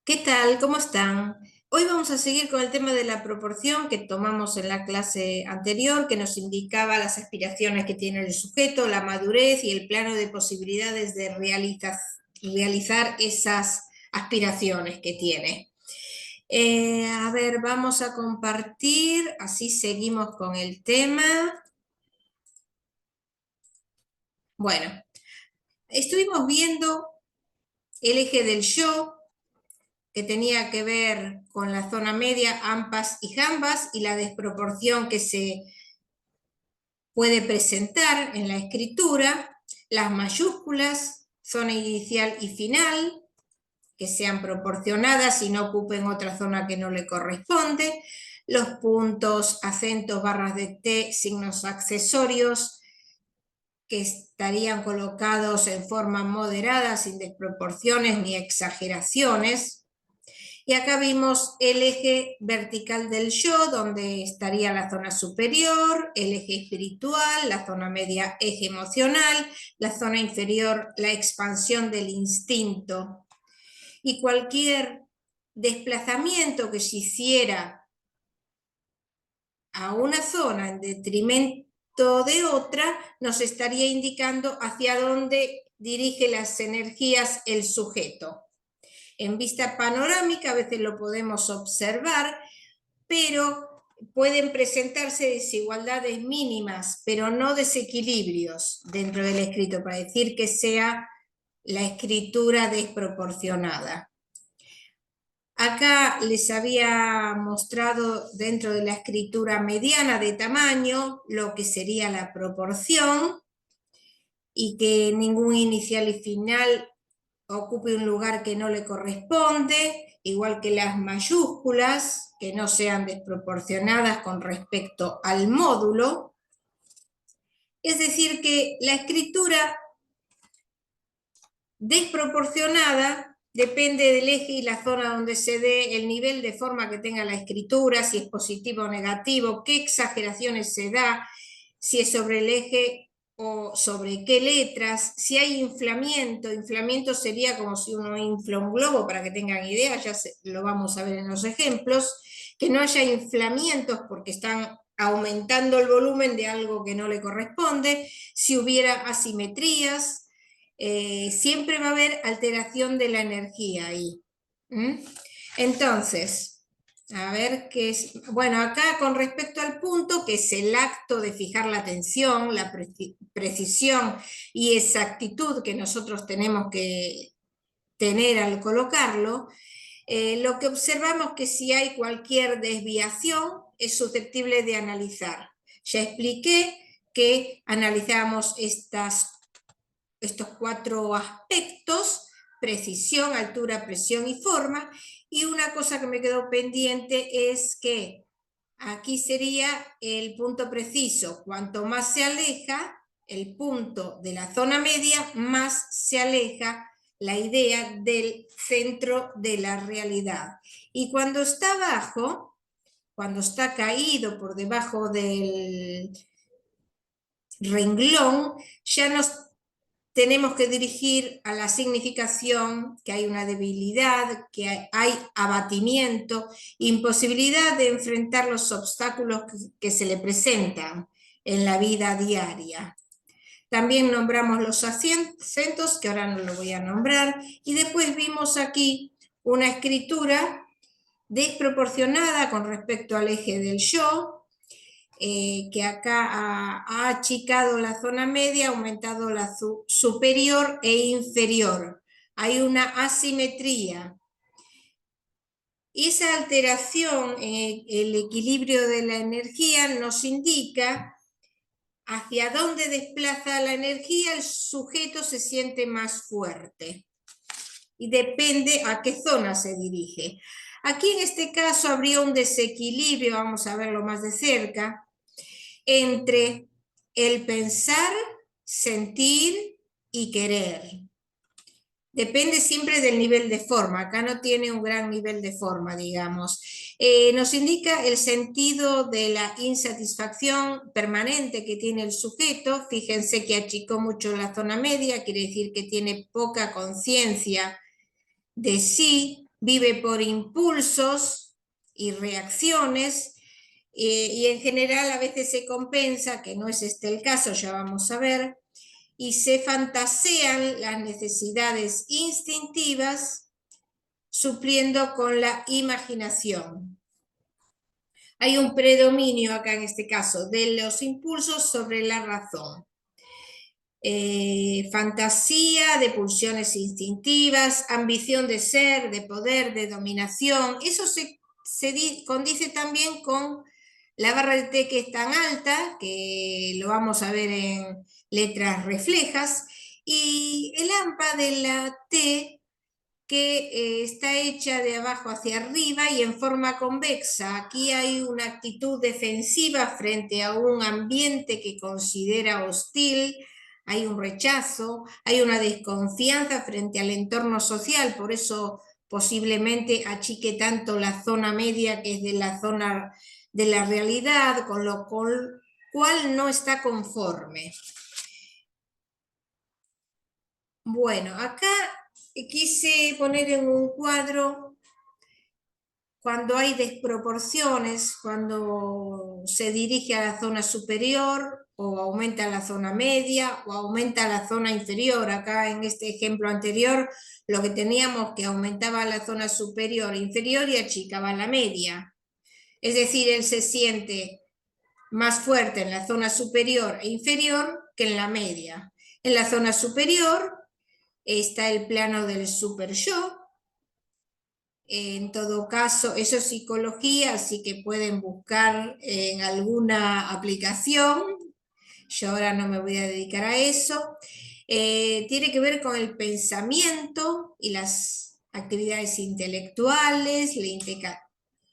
¿Qué tal? ¿Cómo están? Hoy vamos a seguir con el tema de la proporción que tomamos en la clase anterior, que nos indicaba las aspiraciones que tiene el sujeto, la madurez y el plano de posibilidades de realizar esas aspiraciones que tiene. A ver, vamos a compartir, así seguimos con el tema. Bueno, estuvimos viendo el eje del yo, que tenía que ver con la zona media, ampas y jambas, y la desproporción que se puede presentar en la escritura, las mayúsculas, zona inicial y final, que sean proporcionadas y no ocupen otra zona que no le corresponde, los puntos, acentos, barras de T, signos accesorios, que estarían colocados en forma moderada, sin desproporciones ni exageraciones. Y acá vimos el eje vertical del yo, donde estaría la zona superior, el eje espiritual, la zona media, eje emocional, la zona inferior, la expansión del instinto. Y cualquier desplazamiento que se hiciera a una zona en detrimento de otra, nos estaría indicando hacia dónde dirige las energías el sujeto. En vista panorámica a veces lo podemos observar, pero pueden presentarse desigualdades mínimas, pero no desequilibrios dentro del escrito, para decir que sea la escritura desproporcionada. Acá les había mostrado dentro de la escritura mediana de tamaño lo que sería la proporción y que ningún inicial y final ocupe un lugar que no le corresponde, igual que las mayúsculas, que no sean desproporcionadas con respecto al módulo. Es decir, que la escritura desproporcionada depende del eje y la zona donde se dé, el nivel de forma que tenga la escritura, si es positivo o negativo, qué exageraciones se da, si es sobre el eje o sobre qué letras, si hay inflamiento sería como si uno infla un globo, para que tengan idea, lo vamos a ver en los ejemplos, que no haya inflamientos porque están aumentando el volumen de algo que no le corresponde, si hubiera asimetrías, siempre va a haber alteración de la energía ahí. Entonces, a ver qué es. Bueno, acá con respecto al punto, que es el acto de fijar la atención, la precisión y exactitud que nosotros tenemos que tener al colocarlo, lo que observamos que si hay cualquier desviación es susceptible de analizar. Ya expliqué que analizamos estos cuatro aspectos: precisión, altura, presión y forma. Y una cosa que me quedó pendiente es que aquí sería el punto preciso. Cuanto más se aleja el punto de la zona media, más se aleja la idea del centro de la realidad. Y cuando está abajo, cuando está caído por debajo del renglón, ya nos tenemos que dirigir a la significación, que hay una debilidad, que hay abatimiento, imposibilidad de enfrentar los obstáculos que se le presentan en la vida diaria. También nombramos los acentos, que ahora no lo voy a nombrar, y después vimos aquí una escritura desproporcionada con respecto al eje del yo, que acá ha achicado la zona media, ha aumentado la superior e inferior. Hay una asimetría. Esa alteración en el equilibrio de la energía nos indica hacia dónde desplaza la energía, el sujeto se siente más fuerte. Y depende a qué zona se dirige. Aquí en este caso habría un desequilibrio, vamos a verlo más de cerca, entre el pensar, sentir y querer. Depende siempre del nivel de forma. Acá no tiene un gran nivel de forma, digamos. Nos indica el sentido de la insatisfacción permanente que tiene el sujeto. Fíjense que achicó mucho la zona media, quiere decir que tiene poca conciencia de sí, vive por impulsos y reacciones, y en general a veces se compensa, que no es este el caso, ya vamos a ver, y se fantasean las necesidades instintivas supliendo con la imaginación. Hay un predominio acá en este caso de los impulsos sobre la razón. Fantasía de pulsiones instintivas, ambición de ser, de poder, de dominación. Eso se condice también con la barra de T, que es tan alta, que lo vamos a ver en letras reflejas, y el AMPA de la T, que está hecha de abajo hacia arriba y en forma convexa. Aquí hay una actitud defensiva frente a un ambiente que considera hostil, hay un rechazo, hay una desconfianza frente al entorno social, por eso posiblemente achique tanto la zona media, que es de la zona de la realidad, con lo cual no está conforme. Bueno, acá quise poner en un cuadro cuando hay desproporciones, cuando se dirige a la zona superior o aumenta la zona media o aumenta la zona inferior. Acá en este ejemplo anterior lo que teníamos que aumentaba la zona superior e inferior y achicaba la media. Es decir, él se siente más fuerte en la zona superior e inferior que en la media. En la zona superior está el plano del super yo. En todo caso, eso es psicología, así que pueden buscar en alguna aplicación. Yo ahora no me voy a dedicar a eso. Tiene que ver con el pensamiento y las actividades intelectuales,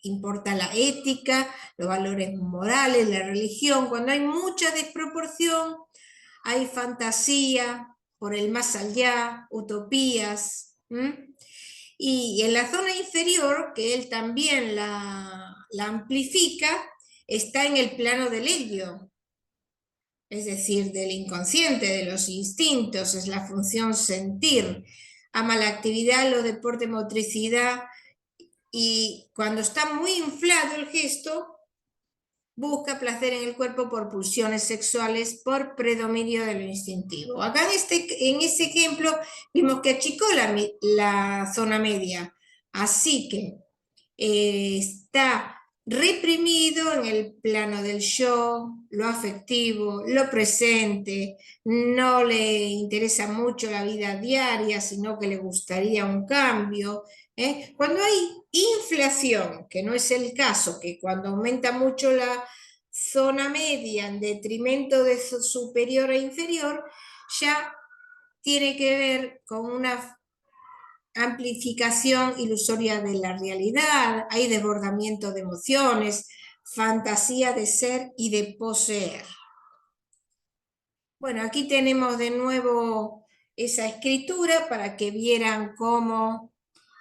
importa la ética, los valores morales, la religión. Cuando hay mucha desproporción, hay fantasía por el más allá, utopías. Y en la zona inferior, que él también la amplifica, está en el plano del ello, es decir, del inconsciente, de los instintos, es la función sentir. Ama la actividad, los deportes, motricidad, y cuando está muy inflado el gesto, busca placer en el cuerpo por pulsiones sexuales, por predominio de lo instintivo. Acá en ese ejemplo vimos que achicó la zona media, así que está reprimido en el plano del yo, lo afectivo, lo presente, no le interesa mucho la vida diaria, sino que le gustaría un cambio. Cuando hay inflación, que no es el caso, que cuando aumenta mucho la zona media en detrimento de superior e inferior, ya tiene que ver con una amplificación ilusoria de la realidad, hay desbordamiento de emociones, fantasía de ser y de poseer. Bueno, aquí tenemos de nuevo esa escritura para que vieran cómo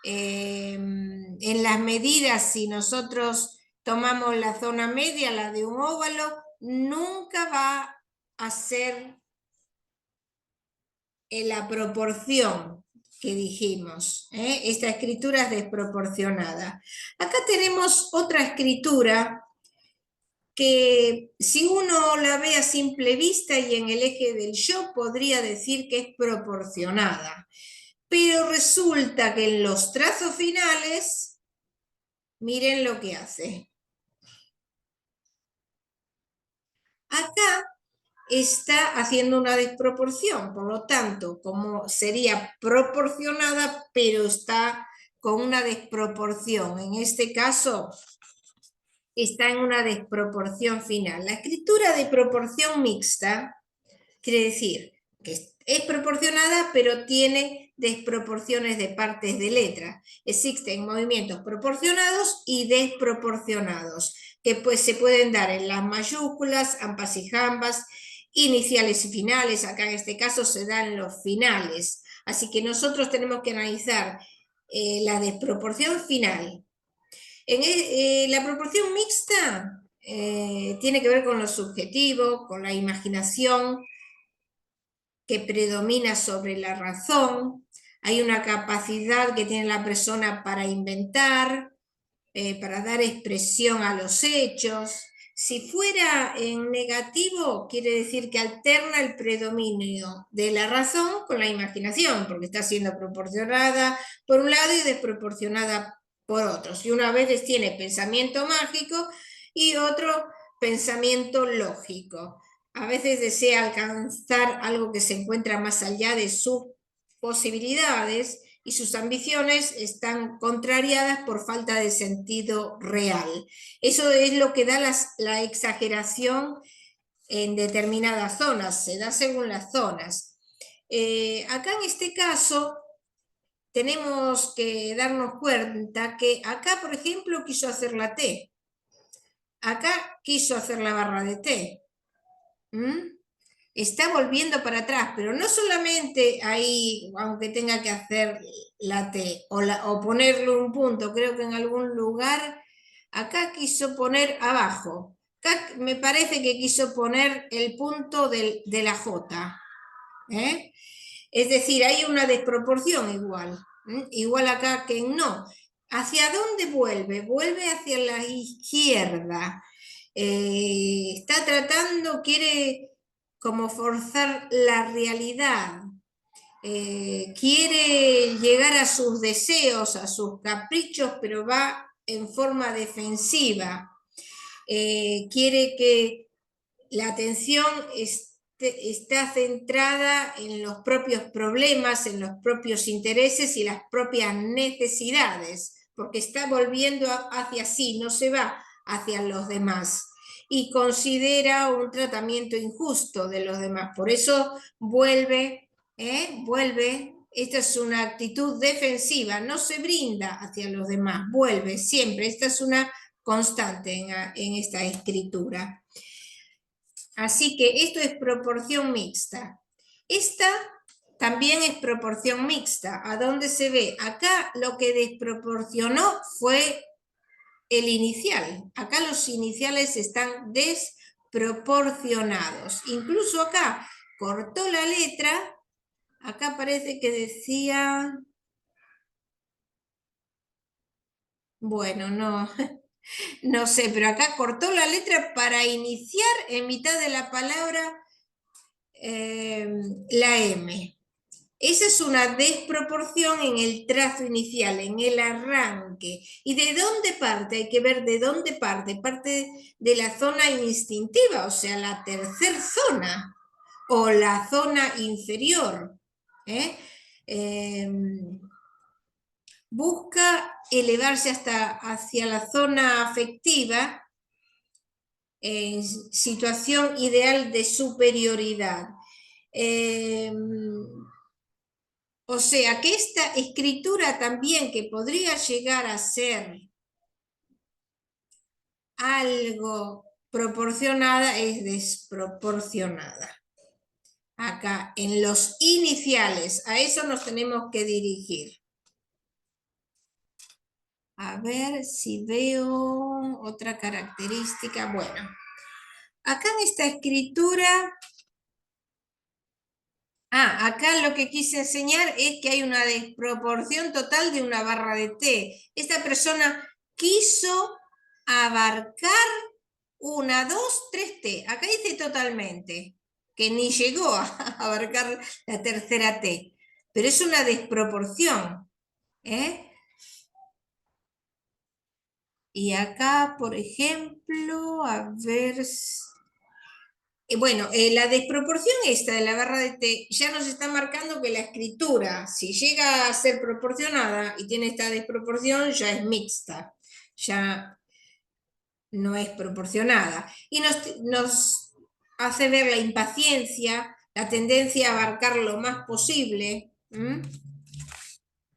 en las medidas, si nosotros tomamos la zona media, la de un óvalo, nunca va a ser en la proporción que dijimos. Esta escritura es desproporcionada. Acá tenemos otra escritura que si uno la ve a simple vista y en el eje del yo, podría decir que es proporcionada. Pero resulta que en los trazos finales, miren lo que hace. Acá está haciendo una desproporción, por lo tanto, como sería proporcionada, pero está con una desproporción. En este caso, está en una desproporción final. La escritura de proporción mixta quiere decir que es proporcionada, pero tiene desproporciones de partes de letra. Existen movimientos proporcionados y desproporcionados, que pues se pueden dar en las mayúsculas, ampas y jambas, iniciales y finales. Acá en este caso se dan los finales. Así que nosotros tenemos que analizar la desproporción final. La proporción mixta tiene que ver con lo subjetivo, con la imaginación que predomina sobre la razón. hay una capacidad que tiene la persona para inventar, para dar expresión a los hechos. Si fuera en negativo, quiere decir que alterna el predominio de la razón con la imaginación, porque está siendo proporcionada por un lado y desproporcionada por otro. Y una vez tiene pensamiento mágico y otro pensamiento lógico. A veces desea alcanzar algo que se encuentra más allá de sus posibilidades y sus ambiciones están contrariadas por falta de sentido real. Eso es lo que da la exageración en determinadas zonas, se da según las zonas. Acá en este caso tenemos que darnos cuenta que acá, por ejemplo, quiso hacer la T, acá quiso hacer la barra de T. Está volviendo para atrás, pero no solamente ahí, aunque tenga que hacer la T o ponerle un punto, creo que en algún lugar, acá quiso poner abajo, acá me parece que quiso poner el punto de la J, ¿eh? Es decir, hay una desproporción igual, igual acá que no. ¿Hacia dónde vuelve? Vuelve hacia la izquierda. Está tratando, quiere como forzar la realidad, quiere llegar a sus deseos, a sus caprichos, pero va en forma defensiva. Quiere que la atención está centrada en los propios problemas, en los propios intereses y las propias necesidades, porque está volviendo hacia sí, no se va hacia los demás y considera un tratamiento injusto de los demás. Por eso vuelve, vuelve. Esta es una actitud defensiva, no se brinda hacia los demás, vuelve siempre. Esta es una constante en esta escritura. Así que esto es proporción mixta. Esta también es proporción mixta. ¿A dónde se ve? Acá lo que desproporcionó fue el inicial. Acá los iniciales están desproporcionados. Incluso acá cortó la letra. Acá parece que decía... Bueno, no, no sé, pero acá cortó la letra para iniciar en mitad de la palabra la M. Esa es una desproporción en el trazo inicial, en el arranque. ¿Y de dónde parte? Hay que ver de dónde parte. Parte de la zona instintiva, o sea, la tercera zona, o la zona inferior. Busca elevarse hacia la zona afectiva, en situación ideal de superioridad. O sea que esta escritura también, que podría llegar a ser algo proporcionada, es desproporcionada. Acá, en los iniciales, a eso nos tenemos que dirigir. A ver si veo otra característica. Bueno, acá en esta escritura... acá lo que quise enseñar es que hay una desproporción total de una barra de T. Esta persona quiso abarcar 1, 2, 3 T. Acá dice totalmente, que ni llegó a abarcar la tercera T. Pero es una desproporción. Y acá, por ejemplo, a ver... Bueno, la desproporción esta de la barra de T ya nos está marcando que la escritura, si llega a ser proporcionada y tiene esta desproporción, ya es mixta, ya no es proporcionada. Y nos hace ver la impaciencia, la tendencia a abarcar lo más posible.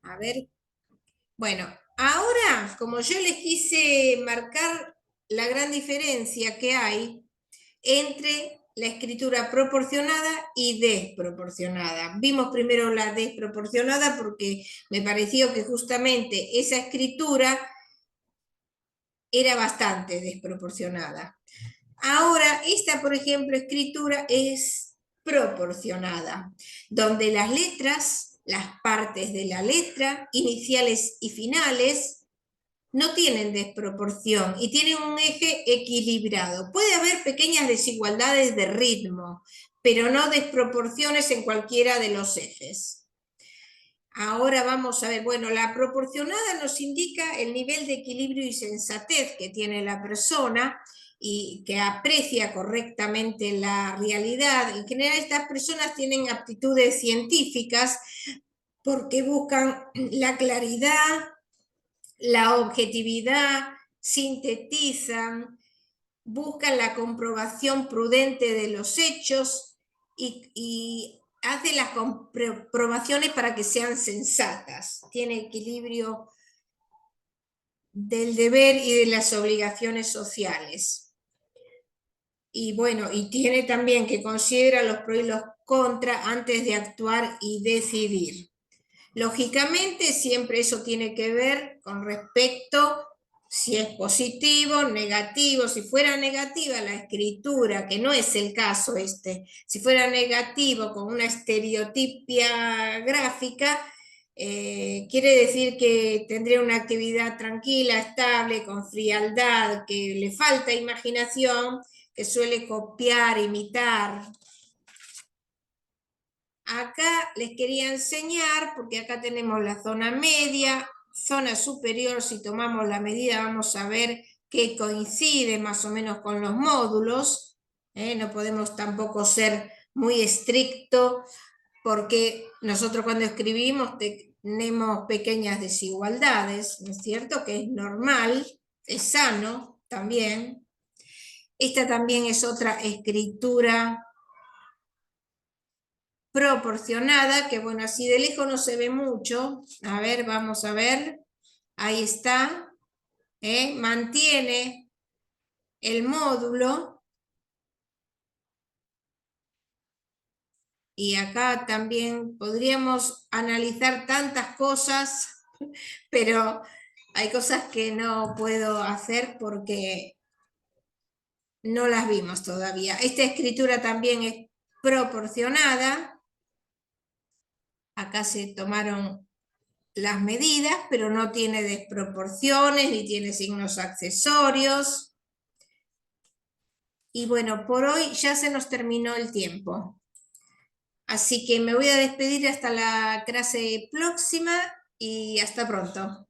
A ver, bueno, ahora, como yo les quise marcar la gran diferencia que hay entre la escritura proporcionada y desproporcionada. Vimos primero la desproporcionada porque me pareció que justamente esa escritura era bastante desproporcionada. Ahora, esta, por ejemplo, escritura es proporcionada, donde las letras las partes de la letra, iniciales y finales, no tienen desproporción y tienen un eje equilibrado. Puede haber pequeñas desigualdades de ritmo, pero no desproporciones en cualquiera de los ejes. Ahora vamos a ver, bueno, la proporcionada nos indica el nivel de equilibrio y sensatez que tiene la persona y que aprecia correctamente la realidad. En general, estas personas tienen aptitudes científicas porque buscan la claridad, la objetividad, sintetizan, buscan la comprobación prudente de los hechos y hace las comprobaciones para que sean sensatas. Tiene equilibrio del deber y de las obligaciones sociales. Y bueno, y tiene también que considerar los pros y los contras antes de actuar y decidir. Lógicamente, siempre eso tiene que ver con respecto si es positivo, negativo. Si fuera negativa la escritura, que no es el caso si fuera negativo con una estereotipia gráfica, quiere decir que tendría una actividad tranquila, estable, con frialdad, que le falta imaginación, que suele copiar, imitar. Acá les quería enseñar, porque acá tenemos la zona media, zona superior. Si tomamos la medida vamos a ver que coincide más o menos con los módulos. No podemos tampoco ser muy estrictos, porque nosotros cuando escribimos tenemos pequeñas desigualdades, ¿no es cierto? Que es normal, es sano también. Esta también es otra escritura proporcionada, que bueno, así de lejos no se ve mucho. A ver, vamos a ver. Ahí está. Mantiene el módulo. Y acá también podríamos analizar tantas cosas, pero hay cosas que no puedo hacer porque no las vimos todavía. Esta escritura también es proporcionada. Acá se tomaron las medidas, pero no tiene desproporciones ni tiene signos accesorios. Y bueno, por hoy ya se nos terminó el tiempo. Así que me voy a despedir hasta la clase próxima y hasta pronto.